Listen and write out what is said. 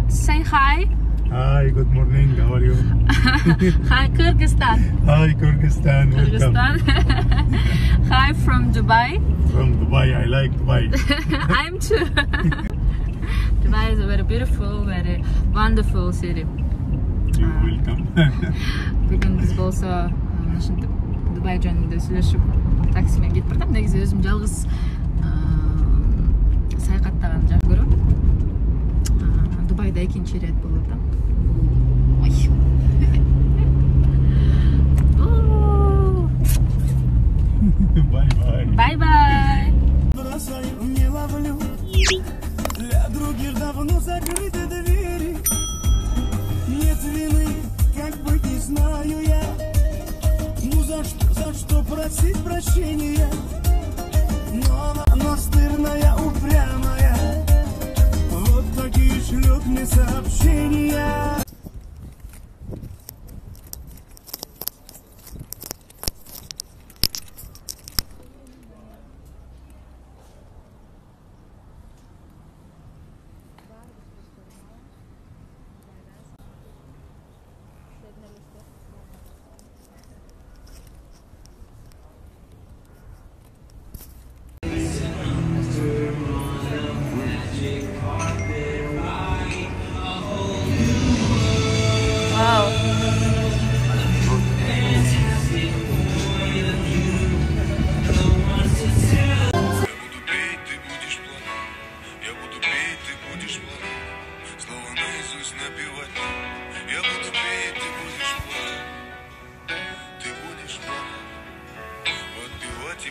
Say hi. Hi, good morning. How are you? Hi, Kyrgyzstan. Hi, Kyrgyzstan. Welcome. Hi from Dubai. From Dubai. I like Dubai. I'm too. Dubai is a very beautiful, very wonderful city. You're welcome. Бүгін біз болса Дубай жөнінде сөйлесіп таксимен кетіп бардым. Негізі өзім жалғыз саяхаттаған жақсы көремін. Дубайда екінші рет болды. Ой. Bye-bye. Bye-bye. Бросаю, не ловлю. Для других давно закрыты двери. Нет вины, как быть не знаю я. Ну за что просить прощения? Но она настырная, упрямая. Вот такие шлют мне сообщения.